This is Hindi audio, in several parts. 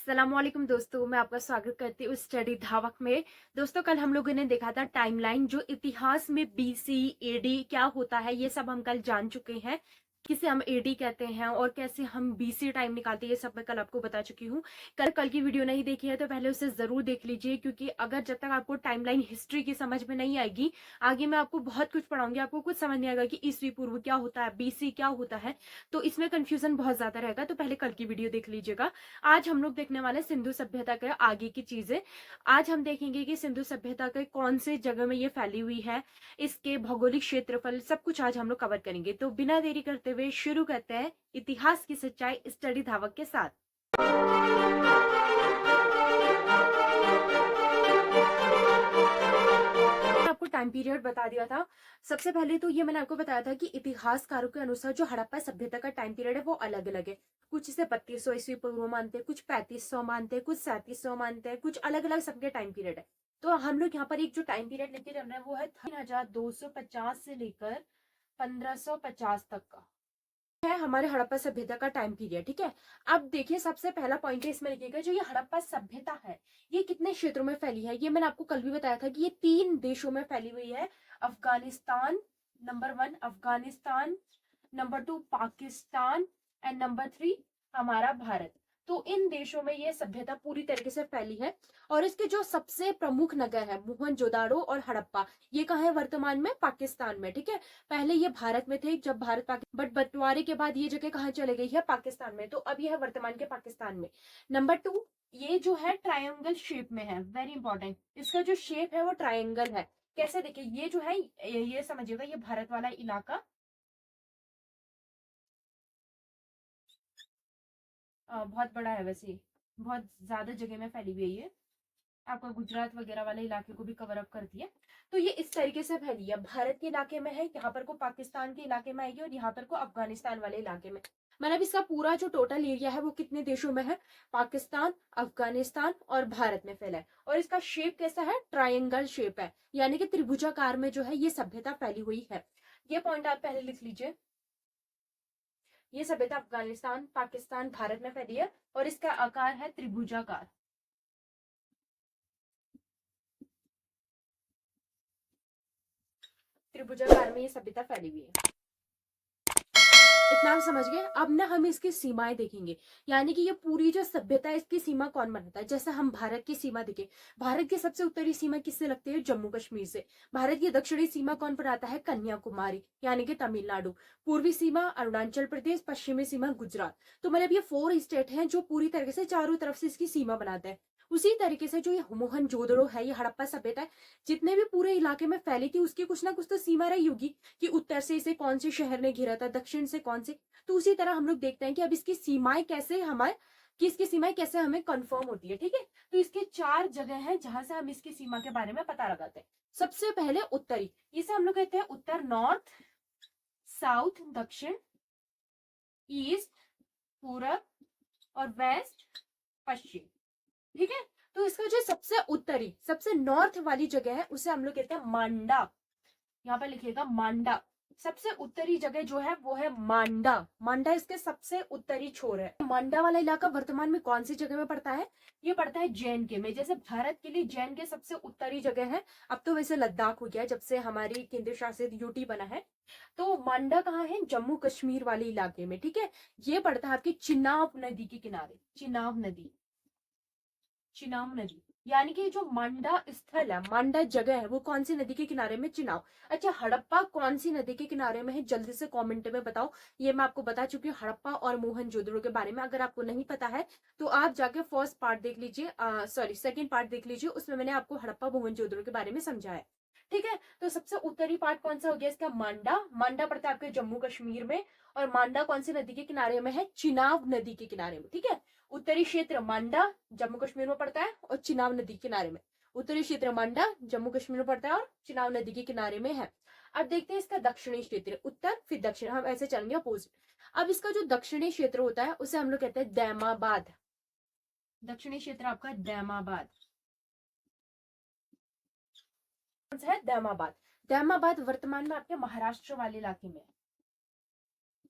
अस्सलामुअलैकुम दोस्तों, मैं आपका स्वागत करती हूँ स्टडी धावक में। दोस्तों, कल हम लोगों ने देखा था टाइमलाइन, जो इतिहास में बीसी एडी क्या होता है ये सब हम कल जान चुके हैं। किसे हम एडी कहते हैं और कैसे हम बीसी टाइम निकालते हैं, ये सब मैं कल आपको बता चुकी हूँ। कल की वीडियो नहीं देखी है तो पहले उसे जरूर देख लीजिए, क्योंकि अगर जब तक आपको टाइमलाइन हिस्ट्री की समझ में नहीं आएगी, आगे मैं आपको बहुत कुछ पढ़ाऊंगी, आपको कुछ समझ नहीं आएगा कि ईसवी पूर्व क्या होता है, बीसी क्या होता है, तो इसमें कंफ्यूजन बहुत ज्यादा रहेगा। तो पहले कल की वीडियो देख लीजिएगा। आज हम लोग देखने वाले सिंधु सभ्यता के आगे की चीजें। आज हम देखेंगे कि सिंधु सभ्यता के कौन से जगह में ये फैली हुई है, इसके भौगोलिक क्षेत्रफल, सब कुछ आज हम लोग कवर करेंगे। तो बिना देरी करते हुए शुरू करते हैं इतिहास की सच्चाई स्टडी धावक के साथ। आपको टाइम पीरियड बता दिया था। सबसे पहले तो ये मैंने आपको बताया था कि इतिहासकारों के अनुसार जो हड़प्पा सभ्यता का टाइम पीरियड है वो अलग अलग है। कुछ इसे 3200 ईस्वी पूर्व मानते हैं, कुछ 3500 मानते हैं, कुछ 3700 मानते हैं, कुछ अलग अलग सबके टाइम पीरियड है। तो हम लोग यहाँ पर एक जो टाइम पीरियड लेके चल रहे हैं वो है 3250 से लेकर 1550 तक का है हमारे हड़प्पा सभ्यता का टाइम पीरियड। ठीक है, अब देखिए सबसे पहला पॉइंट है इसमें लिखिएगा, जो ये हड़प्पा सभ्यता है ये कितने क्षेत्रों में फैली है। ये मैंने आपको कल भी बताया था कि ये 3 देशों में फैली हुई है। Afghanistan number 1, Afghanistan number 2 Pakistan, and number 3 हमारा भारत। तो इन देशों में ये सभ्यता पूरी तरीके से फैली है। और इसके जो सबसे प्रमुख नगर है मोहनजोदाड़ो और हड़प्पा, ये कहाँ है वर्तमान में? पाकिस्तान में। ठीक है, पहले ये भारत में थे, जब भारत बट बंटवारे के बाद ये जगह कहाँ चले गई है? पाकिस्तान में। तो अब ये है वर्तमान के पाकिस्तान में। नंबर 2, ये जो है ट्रायंगल शेप में है, वेरी इंपॉर्टेंट। इसका जो शेप है वो ट्रायंगल है। कैसे? देखिए, ये जो है ये समझिएगा, ये भारत वाला इलाका बहुत बड़ा है, वैसे बहुत ज्यादा जगह में फैली हुई है। ये आपका गुजरात वगैरह वाले इलाके को भी कवर अप करती है। तो ये इस तरीके से फैली है, भारत के इलाके में है, यहाँ पर को पाकिस्तान के इलाके में आएगी, और यहाँ पर को अफगानिस्तान वाले इलाके में। मतलब इसका पूरा जो टोटल एरिया है वो कितने देशों में है? पाकिस्तान, अफगानिस्तान और भारत में फैला है। और इसका शेप कैसा है? ट्रायंगल शेप है, यानी कि त्रिभुजाकार में जो है ये सभ्यता फैली हुई है। ये पॉइंट आप पहले लिख लीजिए। ये सभ्यता अफगानिस्तान, पाकिस्तान, भारत में फैली है और इसका आकार है त्रिभुजाकार। त्रिभुजाकार में ये सभ्यता फैली हुई है। इतना हम समझ गए। अब ना हम इसकी सीमाएं देखेंगे, यानी कि ये पूरी जो सभ्यता है इसकी सीमा कौन बनाता है। जैसे हम भारत की सीमा देखें, भारत की सबसे उत्तरी सीमा किससे लगती है? जम्मू कश्मीर से। भारत की दक्षिणी सीमा कौन बनाता है? कन्याकुमारी, यानी कि तमिलनाडु। पूर्वी सीमा अरुणाचल प्रदेश, पश्चिमी सीमा गुजरात। तो मतलब ये 4 स्टेट हैं जो पूरी तरीके से चारों तरफ से इसकी सीमा बनाते हैं। उसी तरीके से जो ये मोहनजोदड़ो है, ये हड़प्पा सभ्यता है, जितने भी पूरे इलाके में फैली थी उसकी कुछ ना कुछ तो सीमा रही होगी, कि उत्तर से इसे कौन से शहर ने घेरा था, दक्षिण से कौन से। तो उसी तरह हम लोग देखते हैं कि अब इसकी सीमाएं कैसे हमारे, कि इसकी सीमाएं कैसे हमें कंफर्म होती है। ठीक है, तो इसके 4 जगह हैं जहां से हम इसकी सीमा के बारे में पता लगाते हैं। सबसे पहले उत्तरी, इसे हम लोग कहते हैं उत्तर, नॉर्थ, साउथ दक्षिण, ईस्ट पूरब, और वेस्ट पश्चिम। ठीक है, तो इसका जो सबसे उत्तरी, सबसे नॉर्थ वाली जगह है उसे हम लोग कहते हैं मांडा। यहाँ पर लिखिएगा मांडा। सबसे उत्तरी जगह जो है वो है मांडा। मांडा इसके सबसे उत्तरी छोर है। मांडा वाला इलाका वर्तमान में कौन सी जगह में पड़ता है? ये पड़ता है JNK में। जैसे भारत के लिए JNK सबसे उत्तरी जगह है, अब तो वैसे लद्दाख हो गया जब से हमारी केंद्र शासित यूटी बना है। तो मांडा कहाँ है? जम्मू कश्मीर वाले इलाके में। ठीक है, ये पड़ता है आपकी चिनाब नदी के किनारे। चिनाब नदी, चिनाब नदी, यानी कि जो मांडा स्थल है, मांडा जगह है, वो कौन सी नदी के किनारे में? चिनाब। अच्छा, हड़प्पा कौन सी नदी के किनारे में है? जल्दी से कमेंट में बताओ। ये मैं आपको बता चुकी हूँ हड़प्पा और मोहनजोदड़ो के बारे में। अगर आपको नहीं पता है तो आप जाके फर्स्ट पार्ट देख लीजिए, सॉरी सेकंड पार्ट देख लीजिए, उसमें मैंने आपको हड़प्पा मोहनजोदड़ो के बारे में समझाया। ठीक है, तो सबसे उत्तरी पार्ट कौन सा हो गया इसका? मांडा। मांडा पड़ता है आपके जम्मू कश्मीर में, और मांडा कौन सी नदी के किनारे में है? चिनाब नदी के किनारे में। ठीक है, उत्तरी क्षेत्र मांडा जम्मू कश्मीर में पड़ता है और चिनाब नदी के किनारे में। उत्तरी क्षेत्र मांडा जम्मू कश्मीर में पड़ता है और चिनाब नदी के किनारे में है। अब देखते हैं इसका दक्षिणी क्षेत्र, उत्तर फिर दक्षिण, हम ऐसे चलेंगे अपोजिट। अब इसका जो दक्षिणी क्षेत्र होता है उसे हम लोग कहते हैं दैमाबाद। दक्षिणी क्षेत्र आपका दैमाबाद है। दैमाबाद, दैमाबाद वर्तमान में आपके महाराष्ट्र वाले इलाके में है,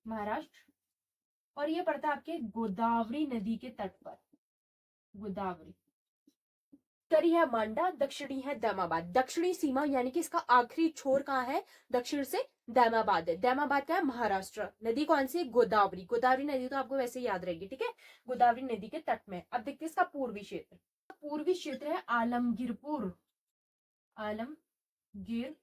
महाराष्ट्र। और ये पड़ता है आपके गोदावरी नदी के तट पर। गोदावरी। उत्तरी है मांडा, दक्षिणी है दैमाबाद। दक्षिणी सीमा यानी कि इसका आखिरी छोर कहाँ है, दक्षिण से दैमाबाद है। दैमाबाद का है महाराष्ट्र। नदी कौन सी, गोदावरी। गोदावरी नदी तो आपको वैसे याद रहेगी, ठीक है, गोदावरी नदी के तट में। अब देखते हैं इसका पूर्वी क्षेत्र। पूर्वी क्षेत्र है आलमगीरपुर। आलमगीरपुर,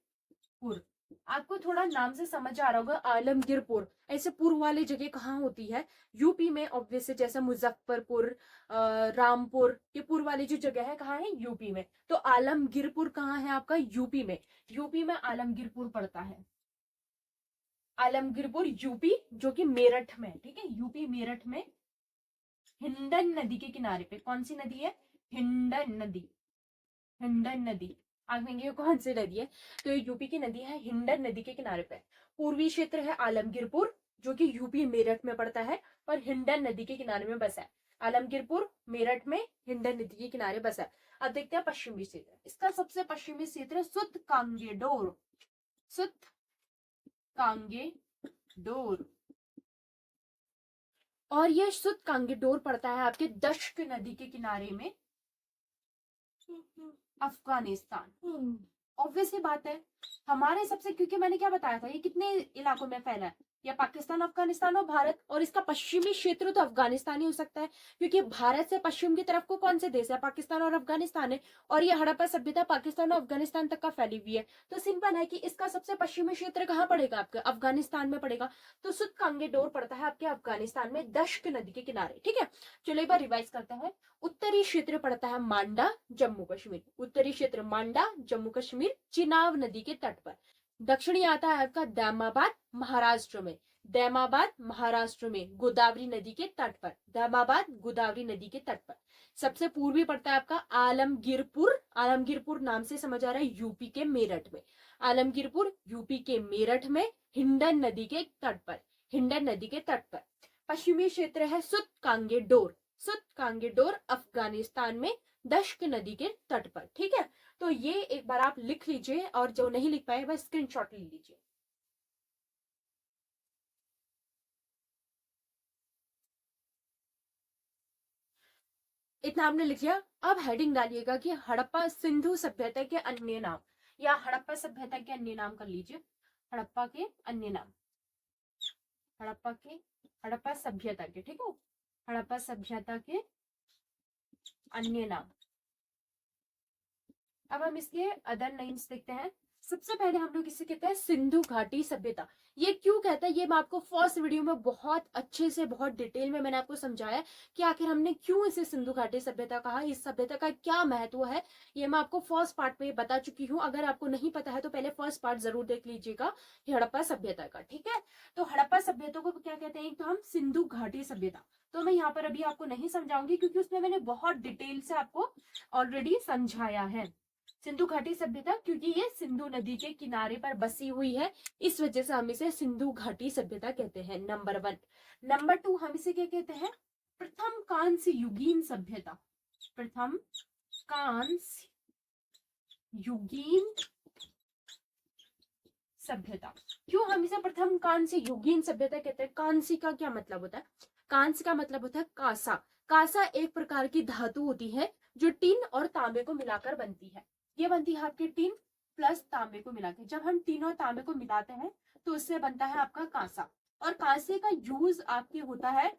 आपको थोड़ा नाम से समझ आ रहा होगा आलमगीरपुर। ऐसे पूर्व वाली जगह कहाँ होती है, यूपी में ऑब्वियसली, जैसे मुजफ्फरपुर, रामपुर, ये पूर्व वाली जो जगह है कहाँ है, यूपी में। तो आलमगीरपुर कहाँ है आपका, यूपी में। यूपी में आलमगीरपुर पड़ता है। आलमगीरपुर यूपी, जो कि मेरठ में, ठीक है, यूपी मेरठ में हिंडन नदी के किनारे पे। कौन सी नदी है, हिंडन नदी। हिंडन नदी आग में ये कौन सी नदी है, तो ये यूपी की नदी है, हिंडन नदी के किनारे पे। पूर्वी क्षेत्र है आलमगीरपुर, जो कि यूपी मेरठ में पड़ता है, और हिंडन नदी के किनारे में बसा है। आलमगीरपुर मेरठ में हिंडन नदी के किनारे बसा है। अब देखते हैं पश्चिमी क्षेत्र। इसका सबसे पश्चिमी क्षेत्र सुत कांगेडोर। सुत कांगेडोर, और ये सुत कांगेडोर पड़ता है आपके दश्क नदी के किनारे में, अफगानिस्तान। ऑब्वियसली बात है, हमारे सबसे, क्योंकि मैंने क्या बताया था, ये कितने इलाकों में फैला है, या पाकिस्तान, अफगानिस्तान और भारत, और इसका पश्चिमी क्षेत्र तो अफगानिस्तान ही हो सकता है, क्योंकि भारत से पश्चिम की तरफ को कौन से देश है, पाकिस्तान और अफगानिस्तान है, और ये हड़प्पा सभ्यता पाकिस्तान और अफगानिस्तान तक का फैली हुई है। तो सिंपल है कि इसका सबसे पश्चिमी क्षेत्र कहाँ पड़ेगा, आपका अफगानिस्तान में पड़ेगा। तो सुत कांगेडोर पड़ता है आपके अफगानिस्तान में, दश्क नदी के किनारे, ठीक है। चलो एक बार रिवाइज करते हैं। उत्तरी क्षेत्र पड़ता है मांडा, जम्मू कश्मीर। उत्तरी क्षेत्र मांडा, जम्मू कश्मीर, चिनाब नदी के तट पर। दक्षिणी आता है आपका दैमाबाद, महाराष्ट्र में। दैमाबाद महाराष्ट्र में, गोदावरी नदी के तट पर। दैमाबाद गोदावरी नदी के तट पर। सबसे पूर्वी पड़ता है आपका आलमगीरपुर। आलमगीरपुर नाम से समझ आ रहा है यूपी के मेरठ में। आलमगीरपुर यूपी के मेरठ में, हिंडन नदी के तट पर। हिंडन नदी के तट पर। पश्चिमी क्षेत्र है सुत कांगेडोर। सुत कांगेडोर अफगानिस्तान में, दश्क नदी के तट पर, ठीक है। तो ये एक बार आप लिख लीजिए, और जो नहीं लिख पाए वह स्क्रीनशॉट ले लीजिए। इतना आपने लिख लिया। अब हेडिंग डालिएगा कि हड़प्पा सिंधु सभ्यता के अन्य नाम, या हड़प्पा सभ्यता के अन्य नाम कर लीजिए। हड़प्पा के अन्य नाम, हड़प्पा के, हड़प्पा सभ्यता के, ठीक है, हड़प्पा सभ्यता के अन्य नाम। अब हम इसके अदर नेम्स देखते हैं। सबसे पहले हम लोग इसे कहते हैं सिंधु घाटी सभ्यता। ये क्यों कहता है, ये मैं आपको फर्स्ट वीडियो में बहुत अच्छे से, बहुत डिटेल में मैंने आपको समझाया कि आखिर हमने क्यों इसे सिंधु घाटी सभ्यता कहा, इस सभ्यता का क्या महत्व है। ये मैं आपको फर्स्ट पार्ट में बता चुकी हूँ। अगर आपको नहीं पता है तो पहले फर्स्ट पार्ट जरूर देख लीजिएगा हड़प्पा सभ्यता का, ठीक है। तो हड़प्पा सभ्यता को क्या कहते हैं, तो हम सिंधु घाटी सभ्यता। तो मैं यहाँ पर अभी आपको नहीं समझाऊंगी, क्योंकि उसमें मैंने बहुत डिटेल से आपको ऑलरेडी समझाया है। सिंधु घाटी सभ्यता, क्योंकि ये सिंधु नदी के किनारे पर बसी हुई है, इस वजह से हम इसे सिंधु घाटी सभ्यता कहते हैं, नंबर 1। नंबर 2 हम इसे क्या कहते हैं, प्रथम कांस्य युगीन सभ्यता। प्रथम कांस्य युगीन सभ्यता। क्यों हम इसे प्रथम कांस्य युगीन सभ्यता कहते हैं। कांस्य का क्या मतलब होता है, कांस्य का मतलब होता है कांसा। कांसा एक प्रकार की धातु होती है जो टिन और तांबे को मिलाकर बनती है। ये बनती है आपकी टिन प्लस तांबे को मिलाकर। जब हम टिन और तांबे को मिलाते हैं तो उससे बनता है आपका कांसा। और कांसे का यूज आपके होता है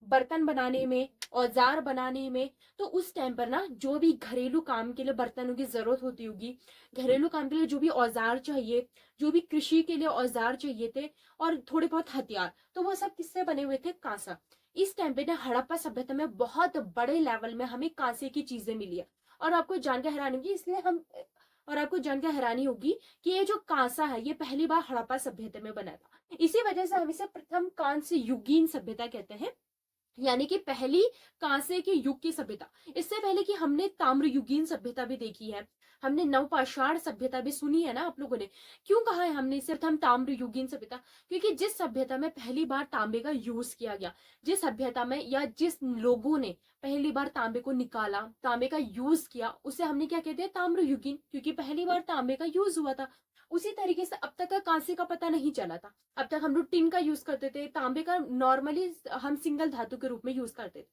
बर्तन बनाने में, औजार बनाने में। तो उस टाइम पर ना जो भी घरेलू काम के लिए बर्तनों की जरूरत होती होगी, घरेलू काम के लिए जो भी औजार चाहिए, जो भी कृषि के लिए औजार चाहिए थे, और थोड़े बहुत हथियार, तो वो सब किससे बने हुए थे, कांसा। इस टाइम पे ना हड़प्पा सभ्यता में बहुत बड़े लेवल में हमें कांसे की चीजें मिली है। और आपको जानकर हैरानी होगी, इसलिए हम, और आपको जानकर हैरानी होगी कि ये जो कांसा है ये पहली बार हड़प्पा सभ्यता में बना था। इसी वजह से हम इसे प्रथम कांस्य युगीन सभ्यता कहते हैं, यानी कि पहली कांसे के युग की सभ्यता। इससे पहले कि हमने ताम्र युगीन सभ्यता भी देखी है, हमने नवपाषाण सभ्यता भी सुनी है ना आप लोगों ने। क्यों कहा है हमने इसे प्रथम ताम्र युगीन सभ्यता, क्योंकि जिस सभ्यता में पहली बार तांबे का यूज किया गया, जिस सभ्यता में या जिस लोगों ने पहली बार तांबे को निकाला, तांबे का यूज किया, उसे हमने क्या कहते हैं, ताम्र युगीन, क्योंकि पहली बार तांबे का यूज हुआ था। उसी तरीके से अब तक का कांसे का पता नहीं चला था। अब तक हम लोग टिन का यूज करते थे, तांबे का नॉर्मली हम सिंगल धातु के रूप में यूज करते थे।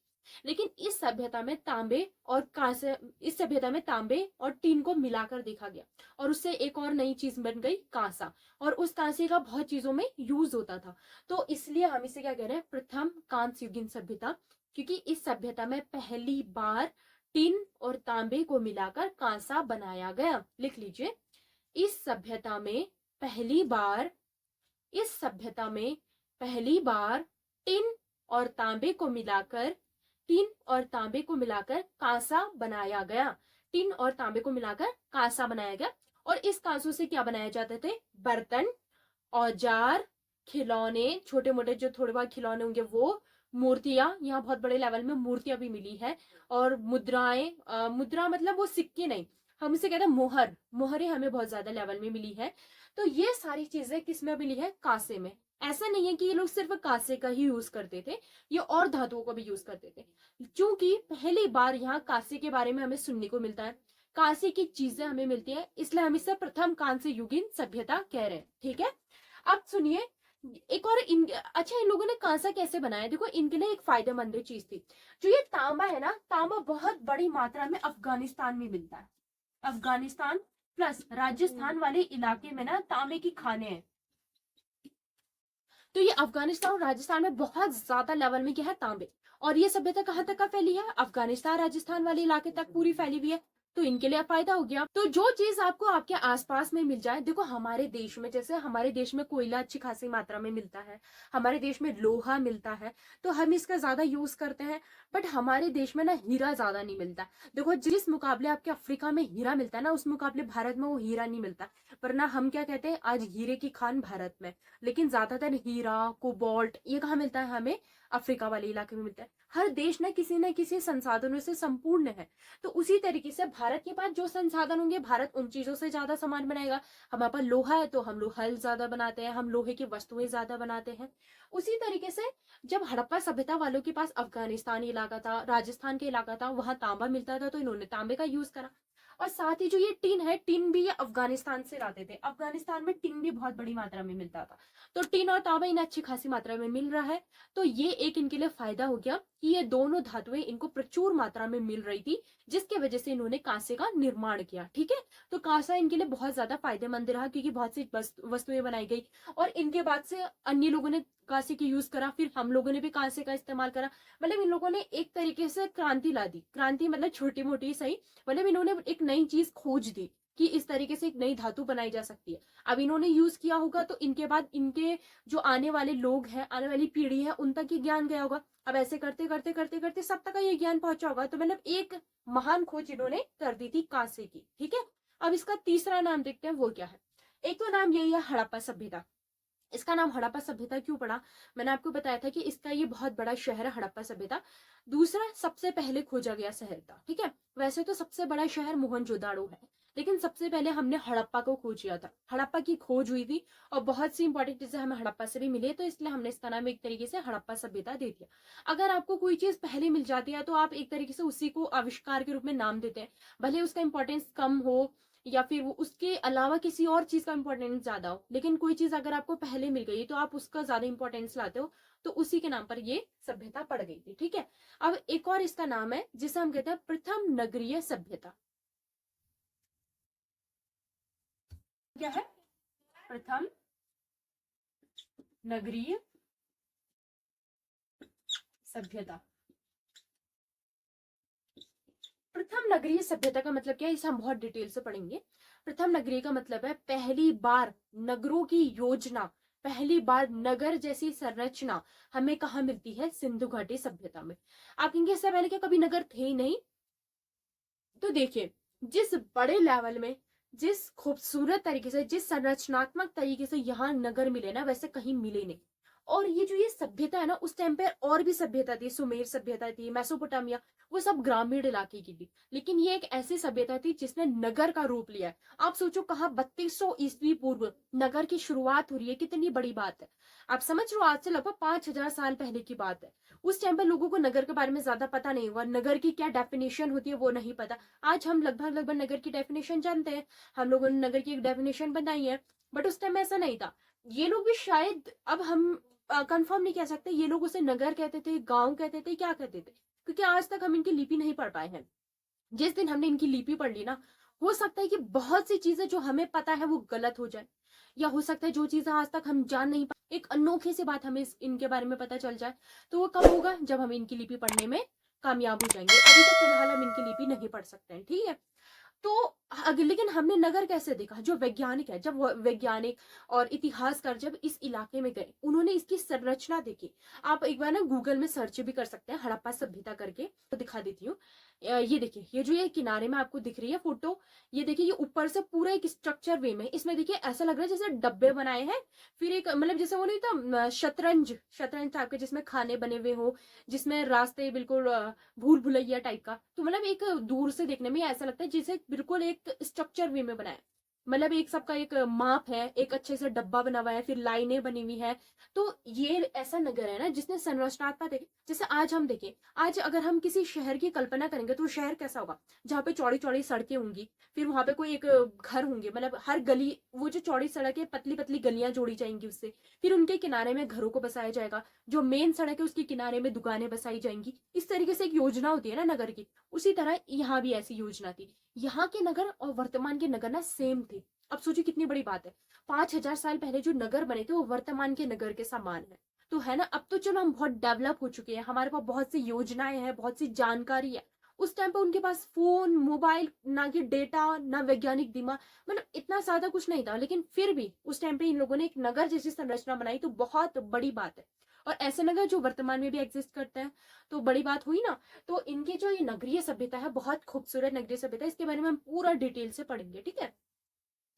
लेकिन इस सभ्यता में तांबे और कांसे, इस सभ्यता में तांबे और टीन को मिलाकर देखा गया और उससे एक और नई चीज बन गई कांसा, और उस कांसे का बहुत चीजों में यूज होता था। तो इसलिए हम इसे क्या कह रहे हैं, प्रथम कांस्य युगीन सभ्यता, क्योंकि इस सभ्यता में पहली बार टिन और तांबे को मिलाकर कांसा बनाया गया। लिख लीजिए, इस सभ्यता में पहली बार, इस सभ्यता में पहली बार टिन और तांबे को मिलाकर, टिन और तांबे को मिलाकर कांसा बनाया गया। टिन और तांबे को मिलाकर कांसा बनाया गया। और इस कांसों से क्या बनाए जाते थे, बर्तन, औजार, खिलौने, छोटे मोटे जो थोड़े बहुत खिलौने होंगे वो, मूर्तियां, यहाँ बहुत बड़े लेवल में मूर्तियां भी मिली है, और मुद्राएं, मुद्रा मतलब वो सिक्के नहीं, हम इसे कहते हैं मोहर, मोहरें हमें बहुत ज्यादा लेवल में मिली है। तो ये सारी चीजें किस में मिली है, कांसे में। ऐसा नहीं है कि ये लोग सिर्फ कांसे का ही यूज करते थे, ये और धातुओं का भी यूज करते थे। क्योंकि पहली बार यहाँ कांसे के बारे में हमें सुनने को मिलता है, कांसे की चीजें हमें मिलती है, इसलिए हम इसे प्रथम कांस्य युगीन सभ्यता कह रहे हैं। ठीक है, अब सुनिए एक और अच्छा, इन लोगों ने कांसा कैसे बनाया, देखो इनके लिए एक फायदेमंद चीज थी। जो ये तांबा है ना, तांबा बहुत बड़ी मात्रा में अफगानिस्तान में मिलता है। अफगानिस्तान प्लस राजस्थान वाले इलाके में ना तांबे की खाने हैं। तो ये अफगानिस्तान और राजस्थान में बहुत ज्यादा लेवल में क्या है, तांबे। और ये सभ्यता कहाँ तक का फैली है, अफगानिस्तान राजस्थान वाले इलाके तक पूरी फैली हुई है। तो इनके लिए फायदा हो गया। तो जो चीज आपको आपके आसपास में मिल जाए, देखो हमारे देश में, जैसे हमारे देश में कोयला अच्छी खासी मात्रा में मिलता है, हमारे देश में लोहा मिलता है, तो हम इसका ज्यादा यूज करते हैं। बट हमारे देश में ना हीरा ज्यादा नहीं मिलता। देखो जिस मुकाबले आपके अफ्रीका में हीरा मिलता है ना, उस मुकाबले भारत में वो हीरा नहीं मिलता। वरना हम क्या कहते हैं, आज हीरे की खान भारत में। लेकिन ज्यादातर हीरा, कोबाल्ट ये कहाँ मिलता है, हमें अफ्रीका वाले इलाके में मिलता है। हर देश ना किसी संसाधनों से संपूर्ण है। तो उसी तरीके से भारत के पास जो संसाधन होंगे, भारत उन चीजों से ज्यादा सामान बनाएगा। हमारे पास लोहा है तो हम लोग हल ज्यादा बनाते हैं, हम लोहे की वस्तुएं ज्यादा बनाते हैं। उसी तरीके से जब हड़प्पा सभ्यता वालों के पास अफगानिस्तान इलाका था, राजस्थान के इलाका था, वहां तांबा मिलता था, तो इन्होंने तांबे का यूज करा। और साथ ही जो ये टिन है, टिन भी ये अफगानिस्तान से लाते थे। अफगानिस्तान में टिन भी बहुत बड़ी मात्रा में मिलता था। तो टिन और तांबा इन्हें अच्छी खासी मात्रा में मिल रहा है। तो ये एक इनके लिए फायदा हो गया कि ये दोनों धातुएं इनको प्रचुर मात्रा में मिल रही थी, जिसके वजह से इन्होंने कांसे का निर्माण किया। ठीक है, तो कांसा इनके लिए बहुत ज्यादा फायदेमंद रहा, क्योंकि बहुत सी वस्तुएं बनाई गई। और इनके बाद से अन्य लोगों ने कांसे की यूज करा, फिर हम लोगों ने भी कांसे का इस्तेमाल करा। मतलब इन लोगों ने एक तरीके से क्रांति ला दी। क्रांति मतलब छोटी मोटी सही, मतलब इन्होंने एक नई चीज खोज दी कि इस तरीके से एक नई धातु बनाई जा सकती है। अब इन्होंने यूज किया होगा, तो इनके बाद इनके जो आने वाले लोग हैं, आने वाली पीढ़ी है, उन तक ये ज्ञान गया होगा। अब ऐसे करते करते करते करते सब तक ये ज्ञान पहुंचा होगा। तो मतलब एक महान खोज इन्होंने कर दी थी कांसे की। ठीक है, अब इसका तीसरा नाम देखते हैं, वो क्या है। एक तो नाम यही है हड़प्पा सभ्यता। इसका नाम हड़प्पा सभ्यता क्यों पड़ा, मैंने आपको बताया था कि इसका ये बहुत बड़ा शहर है हड़प्पा सभ्यता। दूसरा, सबसे पहले खोजा गया शहर था। ठीक है, वैसे तो सबसे बड़ा शहर मोहनजोदाड़ो है, लेकिन सबसे पहले हमने हड़प्पा को खोज किया था। हड़प्पा की खोज हुई थी और बहुत सी इंपॉर्टेंट चीजें हमें हड़प्पा से भी मिली, तो इसलिए हमने इसका नाम एक तरीके से हड़प्पा सभ्यता दे दिया। अगर आपको कोई चीज पहले मिल जाती है तो आप एक तरीके से उसी को आविष्कार के रूप में नाम देते हैं, भले उसका इंपॉर्टेंस कम हो या फिर वो उसके अलावा किसी और चीज का इंपॉर्टेंस ज्यादा हो। लेकिन कोई चीज अगर आपको पहले मिल गई तो आप उसका ज्यादा इंपॉर्टेंस लाते हो, तो उसी के नाम पर ये सभ्यता पड़ गई थी। ठीक है, अब एक और इसका नाम है जिसे हम कहते हैं प्रथम नगरीय सभ्यता। क्या है, प्रथम नगरीय सभ्यता। प्रथम नगरीय सभ्यता का मतलब क्या है, इसे हम बहुत डिटेल से पढ़ेंगे। प्रथम नगरीय का मतलब है पहली बार नगरों की योजना, पहली बार नगर जैसी संरचना हमें कहाँ मिलती है, सिंधु घाटी सभ्यता में। आप कहेंगे इससे पहले क्या कभी नगर थे ही नहीं, तो देखिए जिस बड़े लेवल में, जिस खूबसूरत तरीके से, जिस संरचनात्मक तरीके से यहाँ नगर मिले ना, वैसे कहीं मिले नहीं। और ये जो ये सभ्यता है ना, उस टाइम पे और भी सभ्यता थी, सुमेर सभ्यता थी, मेसोपोटामिया, वो सब ग्रामीण इलाके की थी। लेकिन ये एक ऐसी सभ्यता थी जिसने नगर का रूप लिया है। आप सोचो कहाँ 3200 ईस्वी पूर्व नगर की शुरुआत हो रही है, कितनी बड़ी बात है। आप समझ रहे हो, आज से लगभग 5000 साल पहले की बात है। उस टाइम पर लोगों को नगर के बारे में ज्यादा पता नहीं हुआ, नगर की क्या डेफिनेशन होती है वो नहीं पता। आज हम लगभग लगभग नगर की डेफिनेशन जानते हैं, हम लोगों ने नगर की एक डेफिनेशन बनाई है। बट उस टाइम में ऐसा नहीं था। ये लोग भी शायद, अब हम कंफर्म नहीं कह सकते, ये लोग उसे नगर कहते थे, गांव कहते थे, क्या कहते थे, क्योंकि आज तक हम इनकी लिपि नहीं पढ़ पाए हैं। जिस दिन हमने इनकी लिपि पढ़ ली ना, हो सकता है कि बहुत सी चीजें जो हमें पता है वो गलत हो जाए, या हो सकता है जो चीजें आज तक हम जान नहीं पाए, एक अनोखी सी बात हमें इनके बारे में पता चल जाए। तो वो कब होगा? जब हम इनकी लिपि पढ़ने में कामयाब हो जाएंगे। अभी तक फिलहाल हम इनकी लिपि नहीं पढ़ सकते हैं, ठीक है। तो लेकिन हमने नगर कैसे देखा? जो वैज्ञानिक है, जब वैज्ञानिक और इतिहासकार जब इस इलाके में गए, उन्होंने इसकी संरचना देखी। आप एक बार ना गूगल में सर्च भी कर सकते हैं, हड़प्पा सभ्यता करके, तो दिखा देती हूँ। ये देखिए, ये जो ये किनारे में आपको दिख रही है फोटो, ये देखिए, ये ऊपर से पूरा एक स्ट्रक्चर वे में, इसमें देखिए ऐसा लग रहा है जैसे डब्बे बनाए हैं, फिर एक मतलब जैसे वो नहीं था शतरंज शतरंज टाइप के, जिसमें खाने बने हुए हो, जिसमें रास्ते बिल्कुल भूल भुलैया टाइप का। तो मतलब एक दूर से देखने में ऐसा लगता है जैसे बिल्कुल एक स्ट्रक्चर वे में बनाया है। मतलब एक सबका एक माप है, एक अच्छे से डब्बा बना हुआ है, फिर लाइनें बनी हुई है। तो ये ऐसा नगर है ना जिसने संरचनात्मक, जैसे आज हम देखें, आज अगर हम किसी शहर की कल्पना करेंगे तो शहर कैसा होगा? जहाँ पे चौड़ी चौड़ी सड़कें होंगी, फिर वहां पे कोई एक घर होंगे, मतलब हर गली, वो जो चौड़ी सड़क है, पतली पतली गलियां जोड़ी जाएंगी उससे, फिर उनके किनारे में घरों को बसाया जाएगा, जो मेन सड़क है उसके किनारे में दुकानें बसाई जाएंगी। इस तरीके से एक योजना होती है ना नगर की, उसी तरह यहाँ भी ऐसी योजना थी। यहाँ के नगर और वर्तमान के नगर ना सेम थे। अब सोचिए कितनी बड़ी बात है, 5,000 साल पहले जो नगर बने थे वो वर्तमान के नगर के समान है। तो है ना, अब तो चलो हम बहुत डेवलप हो चुके हैं, हमारे पास बहुत सी योजनाएं हैं, बहुत सी जानकारी है। उस टाइम पे उनके पास फोन, मोबाइल, ना कि डेटा, ना वैज्ञानिक दिमाग, मतलब इतना ज्यादा कुछ नहीं था, लेकिन फिर भी उस टाइम पे इन लोगों ने एक नगर जैसी संरचना बनाई, तो बहुत बड़ी बात है। और ऐसे नगर जो वर्तमान में भी एग्जिस्ट करते हैं, तो बड़ी बात हुई ना। तो इनकी जो ये नगरीय सभ्यता है, बहुत खूबसूरत नगरीय सभ्यता है, इसके बारे में हम पूरा डिटेल से पढ़ेंगे, ठीक है।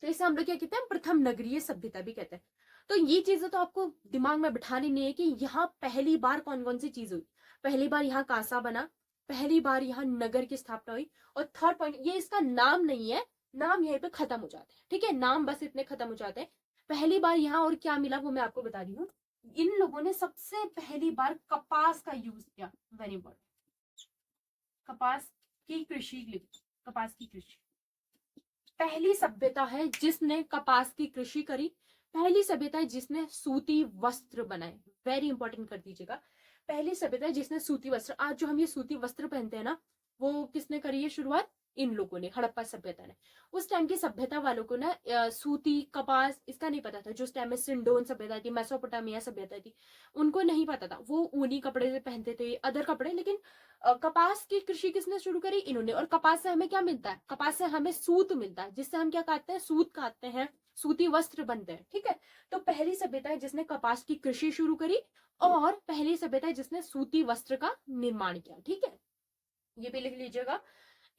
तो इसे हम लोग क्या कहते हैं? प्रथम नगरीय सभ्यता भी कहते हैं। तो ये चीजें तो आपको दिमाग में बिठानी नहीं है कि यहाँ पहली बार कौन कौन सी चीज हुई। पहली बार यहाँ कासा बना, पहली बार यहाँ नगर की स्थापना हुई, और थर्ड पॉइंट, ये इसका नाम नहीं है, नाम यहीं पे खत्म हो जाते हैं, ठीक है, नाम बस इतने खत्म हो जाते हैं। पहली बार यहाँ और क्या मिला वो मैं आपको बता रही हूँ। इन लोगों ने सबसे पहली बार कपास का यूज किया। वेरी इंपॉर्टेंट, कपास की कृषि, कपास की कृषि। पहली सभ्यता है जिसने कपास की कृषि करी, पहली सभ्यता है जिसने सूती वस्त्र बनाए। वेरी इंपॉर्टेंट कर दीजिएगा, पहली सभ्यता है जिसने सूती वस्त्र, आज जो हम ये सूती वस्त्र पहनते हैं ना, वो किसने करी है शुरुआत? इन लोगों ने, हड़प्पा सभ्यता ने। उस टाइम की सभ्यता वालों को ना सूती कपास इसका नहीं पता था। जो उस टाइम में सिंडोन सभ्यता थी, मेसोपोटामिया सभ्यता थी, उनको नहीं पता था, वो ऊनी कपड़े से पहनते थे, अदर कपड़े। लेकिन कपास की कृषि किसने शुरू करी? इन्होंने। और कपास से हमें क्या मिलता है? कपास से हमें सूत मिलता है, जिससे हम क्या काटते हैं? सूत काटते हैं, सूती वस्त्र बनते हैं, ठीक है। तो पहली सभ्यता है जिसने कपास की कृषि शुरू करी, और पहली सभ्यता है जिसने सूती वस्त्र का निर्माण किया, ठीक है। ये भी लिख लीजिएगा।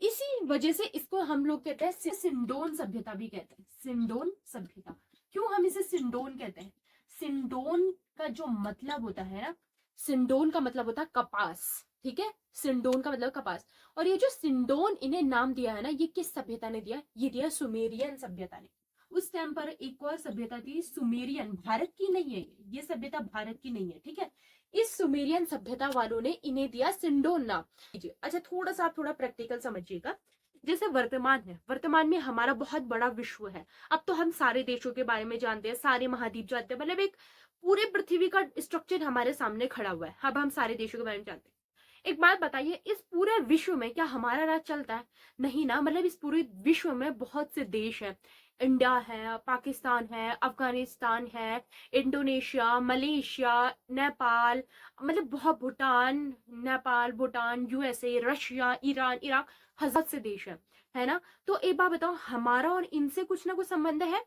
इसी वजह से इसको हम लोग कहते हैं सिंडोन सभ्यता भी कहते हैं, सिंडोन सभ्यता। क्यों हम इसे सिंडोन कहते हैं? सिंडोन का जो मतलब होता है ना, सिंडोन का मतलब होता है कपास, ठीक है। सिंडोन का मतलब कपास। और ये जो सिंडोन इन्हें नाम दिया है ना, ये किस सभ्यता ने दिया? ये दिया सुमेरियन सभ्यता ने। उस टाइम पर एक और सभ्यता थी सुमेरियन, भारत की नहीं है ये सभ्यता, भारत की नहीं है, ठीक है। इस सुमेरियन सभ्यता वालों ने इन्हें दिया सिंडोन नाम। अच्छा, थोड़ा सा आप थोड़ा प्रैक्टिकल समझिएगा। जैसे वर्तमान है, वर्तमान में हमारा बहुत बड़ा विश्व है। अब तो हम सारे देशों के बारे में जानते हैं, सारे महाद्वीप जानते हैं, मतलब एक पूरे पृथ्वी का स्ट्रक्चर हमारे सामने खड़ा हुआ है। अब हम सारे देशों के बारे में जानते हैं। एक बात बताइए, इस पूरे विश्व में क्या हमारा राज चलता है? नहीं ना। मतलब इस पूरे विश्व में बहुत से देश हैं। इंडिया है, पाकिस्तान है, अफगानिस्तान है, इंडोनेशिया, मलेशिया, नेपाल, मतलब बहुत, Bhutan, Nepal, Bhutan, USA, Russia, Iran, Iraq, हजार से देश है ना। तो एक बात बताओ, हमारा और इनसे कुछ ना कुछ संबंध है।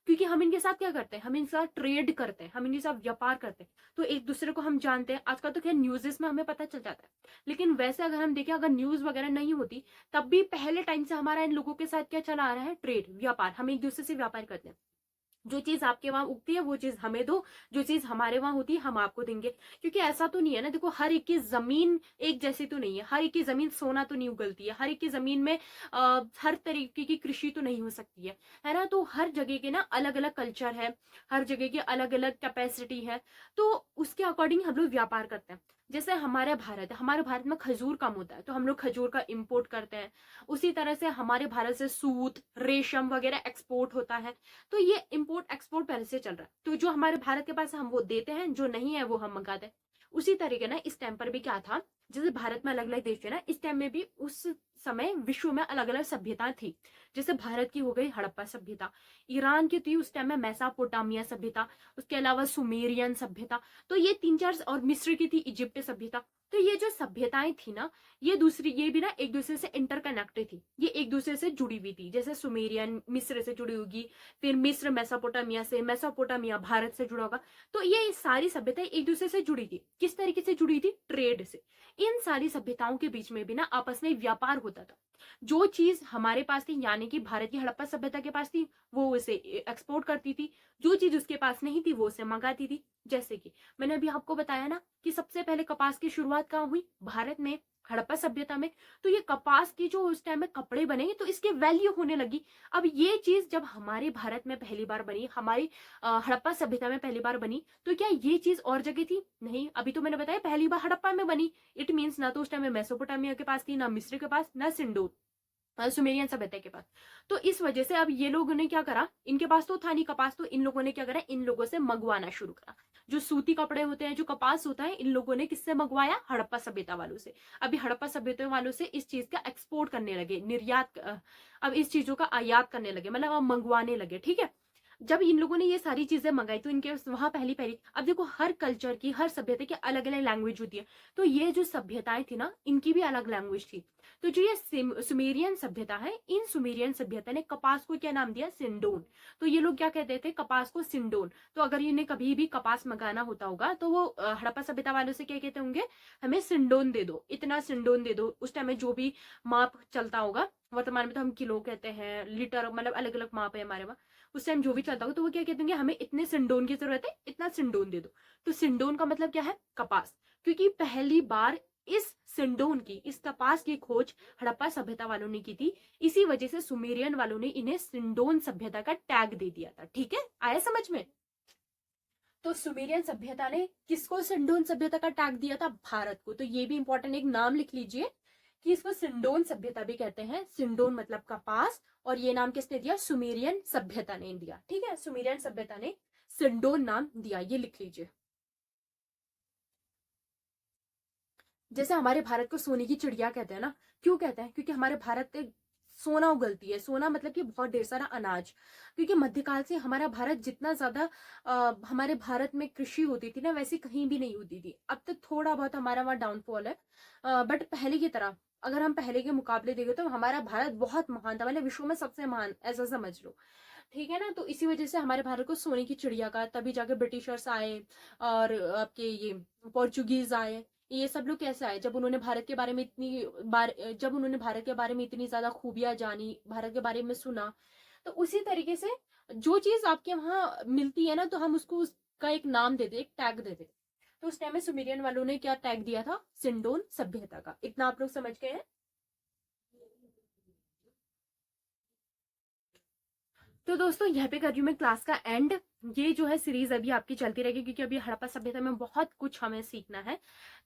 क्योंकि हम इनके साथ क्या करते हैं? हम इनके साथ ट्रेड करते हैं, हम इनके साथ व्यापार करते हैं, तो एक दूसरे को हम जानते हैं। आजकल तो खैर न्यूज़ेस में हमें पता चल जाता है, लेकिन वैसे अगर हम देखें, अगर न्यूज वगैरह नहीं होती, तब भी पहले टाइम से हमारा इन लोगों के साथ क्या चला आ रहा है? ट्रेड, व्यापार। हम एक दूसरे से व्यापार करते हैं। जो चीज आपके वहां उगती है वो चीज हमें दो, जो चीज हमारे वहां होती है हम आपको देंगे। क्योंकि ऐसा तो नहीं है ना, देखो, हर एक की जमीन एक जैसी तो नहीं है, हर एक की जमीन सोना तो नहीं उगलती है, हर एक की जमीन में हर तरीके की कृषि तो नहीं हो सकती है ना। तो हर जगह के ना अलग अलग कल्चर है, हर जगह की अलग अलग कैपेसिटी है, तो उसके अकॉर्डिंग हम लोग व्यापार करते हैं। जैसे हमारा भारत है, हमारे भारत में खजूर कम होता है, तो हम लोग खजूर का इम्पोर्ट करते हैं। उसी तरह से हमारे भारत से सूत, रेशम वगैरह एक्सपोर्ट होता है। तो ये इंपोर्ट एक्सपोर्ट पहले से चल रहा है, तो जो हमारे भारत के पास है हम वो देते हैं, जो नहीं है वो हम मंगाते हैं। उसी तरीके ना इस टाइम पर भी क्या था, जैसे भारत में अलग अलग देश है ना, इस टाइम में भी उस समय विश्व में अलग अलग सभ्यताएं थी। जैसे भारत की हो गई हड़प्पा सभ्यता, ईरान की थी उस टाइम में मेसोपोटामिया सभ्यता, उसके अलावा सुमेरियन सभ्यता। तो ये 3-4, और मिस्र की थी इजिप्ट सभ्यता। तो ये जो सभ्यताएं थी ना, ये भी ना एक दूसरे से इंटरकनेक्टेड थी, ये एक दूसरे से जुड़ी हुई थी। जैसे सुमेरियन मिस्र से जुड़ी होगी, फिर मिस्र मेसोपोटामिया से, मेसोपोटामिया भारत से जुड़ा होगा। तो ये सारी सभ्यताएं एक दूसरे से जुड़ी थी। किस तरीके से जुड़ी थी? ट्रेड से। इन सारी सभ्यताओं के बीच में भी ना आपस में व्यापार होता था। जो चीज हमारे पास थी, यानी कि भारत की हड़प्पा सभ्यता के पास थी, वो उसे एक्सपोर्ट करती थी। जो चीज उसके पास नहीं थी, वो उसे मंगाती थी। जैसे कि मैंने अभी आपको बताया ना कि सबसे पहले कपास की शुरुआत कहाँ हुई? भारत में, हड़प्पा सभ्यता में। तो ये कपास की जो उस टाइम में कपड़े बने, तो इसकी वैल्यू होने लगी। अब ये चीज जब हमारे भारत में पहली बार बनी, हमारी हड़प्पा सभ्यता में पहली बार बनी, तो क्या ये चीज और जगह थी? नहीं। अभी तो मैंने बताया पहली बार हड़प्पा में बनी। इट मीन्स ना तो उस टाइम में मेसोपोटामिया के पास थी, ना मिस्र के पास, ना सिंधु सुमेरियन सभ्यता के पास। तो इस वजह से अब ये लोगों ने क्या करा, इनके पास तो था नहीं कपास, तो इन लोगों ने क्या करा, इन लोगों से मंगवाना शुरू करा। जो सूती कपड़े होते हैं, जो कपास होता है, इन लोगों ने किससे मंगवाया? हड़प्पा सभ्यता वालों से। अभी हड़प्पा सभ्यता वालों से इस चीज का एक्सपोर्ट करने लगे, निर्यात अब इस चीजों का आयात करने लगे, मतलब अब मंगवाने लगे। ठीक है। जब इन लोगों ने ये सारी चीजें मंगाई, तो इनके वहां पहली पहली, अब देखो हर कल्चर की, हर सभ्यता की अलग अलग लैंग्वेज होती है। तो ये जो सभ्यताएं थी ना, इनकी भी अलग लैंग्वेज थी। तो जो ये सुमेरियन सभ्यता है, इन सुमेरियन सभ्यता ने कपास को क्या नाम दिया? सिंडोन। तो ये लोग क्या कहते थे? कपास को सिंडोन। तो अगर इन्हें कभी भी कपास मंगाना होता होगा, तो वो हड़प्पा सभ्यता वालों से क्या कहते होंगे? हमें सिंडोन दे दो, इतना सिंडोन दे दो। उस टाइम में जो भी माप चलता होगा, वर्तमान में तो हम किलो कहते हैं, लीटर, मतलब अलग अलग माप है हमारे वहाँ। उस टाइम जो भी चलता होगा, तो वो क्या कहते होंगे? हमें इतने सिंडोन की जरूरत है, इतना सिंडोन दे दो। तो सिंडोन का मतलब क्या है? कपास। क्योंकि पहली बार इस सिंडोन की, इस कपास की खोज हड़प्पा सभ्यता वालों ने की थी। इसी वजह से सुमेरियन वालों ने इन्हें सिंडोन सभ्यता का टैग दे दिया था। ठीक है, आया समझ में? तो सुमेरियन सभ्यता ने किसको सिंडोन सभ्यता का टैग दिया था? भारत को। तो ये भी इंपॉर्टेंट एक नाम लिख लीजिए कि इसको सिंडोन सभ्यता भी कहते हैं। सिंडोन मतलब कपास, और ये नाम किसने दिया? सुमेरियन सभ्यता ने दिया। ठीक है, सुमेरियन सभ्यता ने सिंडोन नाम दिया, ये लिख लीजिए। जैसे हमारे भारत को सोने की चिड़िया कहते हैं ना, क्यों कहते हैं? क्योंकि हमारे भारत में सोना उगलती है। सोना मतलब कि बहुत ढेर सारा अनाज। क्योंकि मध्यकाल से हमारा भारत जितना ज्यादा हमारे भारत में कृषि होती थी ना, वैसे कहीं भी नहीं होती थी। अब तो थोड़ा बहुत हमारा वहाँ डाउनफॉल है, बट पहले की तरह अगर हम पहले के मुकाबले देखें, तो हमारा भारत बहुत महान था, मतलब विश्व में सबसे महान, ऐसा समझ लो। ठीक है ना। तो इसी वजह से हमारे भारत को सोने की चिड़िया का, तभी जाके ब्रिटिशर्स आए, और आपके ये पोर्चुगीज आए। ये सब लोग कैसे आए? जब उन्होंने भारत के बारे में जब उन्होंने भारत के बारे में इतनी ज्यादा खूबियां जानी, भारत के बारे में सुना, तो उसी तरीके से जो चीज आपके वहां मिलती है ना, तो हम उसको उसका एक नाम देते, एक टैग देते। तो उस टाइम में सुमेरियन वालों ने क्या टैग दिया था? सिंडोन सभ्यता का। इतना आप लोग समझ गए हैं? तो दोस्तों यहाँ पे कर रही हूँ मैं क्लास का एंड। ये जो है सीरीज अभी आपकी चलती रहेगी, क्योंकि अभी हड़प्पा सभ्यता में बहुत कुछ हमें सीखना है।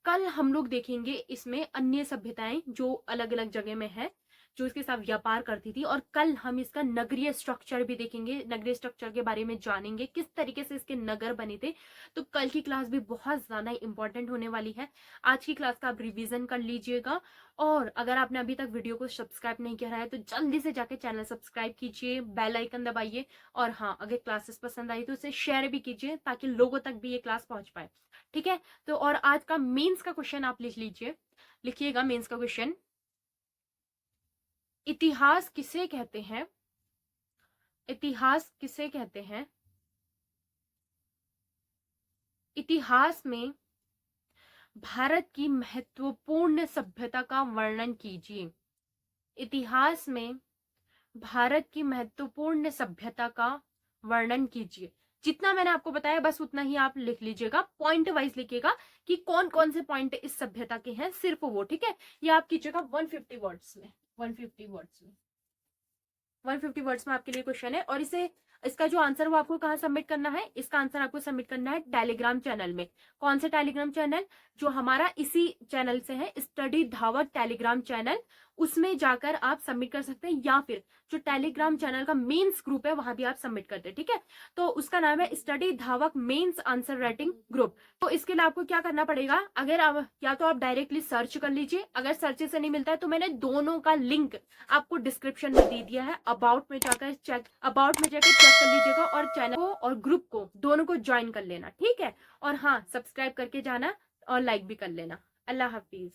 कल हम लोग देखेंगे इसमें अन्य सभ्यताएं जो अलग अलग जगह में है, जो इसके साथ व्यापार करती थी। और कल हम इसका नगरीय स्ट्रक्चर भी देखेंगे, नगरीय स्ट्रक्चर के बारे में जानेंगे, किस तरीके से इसके नगर बने थे। तो कल की क्लास भी बहुत ज्यादा इंपॉर्टेंट होने वाली है। आज की क्लास का आप रिविजन कर लीजिएगा, और अगर आपने अभी तक वीडियो को सब्सक्राइब नहीं किया है, तो जल्दी से जाके चैनल सब्सक्राइब कीजिए, बेल आइकन दबाइए। और हाँ, अगर क्लासेस पसंद आई तो उसे शेयर भी कीजिए, ताकि लोगों तक भी ये क्लास पहुंच पाए। ठीक है। तो और आज का मेंस का क्वेश्चन आप लिख लीजिए, लिखिएगा मेंस का क्वेश्चन। इतिहास किसे कहते हैं? इतिहास किसे कहते हैं? इतिहास में भारत की महत्वपूर्ण सभ्यता का वर्णन कीजिए। इतिहास में भारत की महत्वपूर्ण सभ्यता का वर्णन कीजिए। जितना मैंने आपको बताया बस उतना ही आप लिख लीजिएगा, पॉइंट वाइज लिखिएगा कि कौन कौन से पॉइंट इस सभ्यता के हैं, सिर्फ वो। ठीक है, ये आप कीजिएगा 150 वर्ड्स में। 150 वर्ड्स में, 150 वर्ड्स में आपके लिए क्वेश्चन है। और इसे, इसका जो आंसर वो आपको कहाँ सबमिट करना है? इसका आंसर आपको सबमिट करना है टेलीग्राम चैनल में। कौन से टेलीग्राम चैनल? जो हमारा इसी चैनल से है, स्टडी धावत टेलीग्राम चैनल। उसमें जाकर आप सबमिट कर सकते हैं, या फिर जो टेलीग्राम चैनल का मेंस ग्रुप है वहां भी आप सबमिट करते हैं, ठीक है। तो उसका नाम है स्टडी धावक मेंस आंसर राइटिंग ग्रुप। तो इसके लिए आपको क्या करना पड़ेगा, अगर आप या तो आप डायरेक्टली सर्च कर लीजिए, अगर सर्च से नहीं मिलता है तो मैंने दोनों का लिंक आपको डिस्क्रिप्शन में दे दिया है। अबाउट में जाकर चेक कर लीजिएगा, और चैनल को और ग्रुप को दोनों को ज्वाइन कर लेना, ठीक है। और हाँ, सब्सक्राइब करके जाना और लाइक भी कर लेना। अल्लाह हाफिज।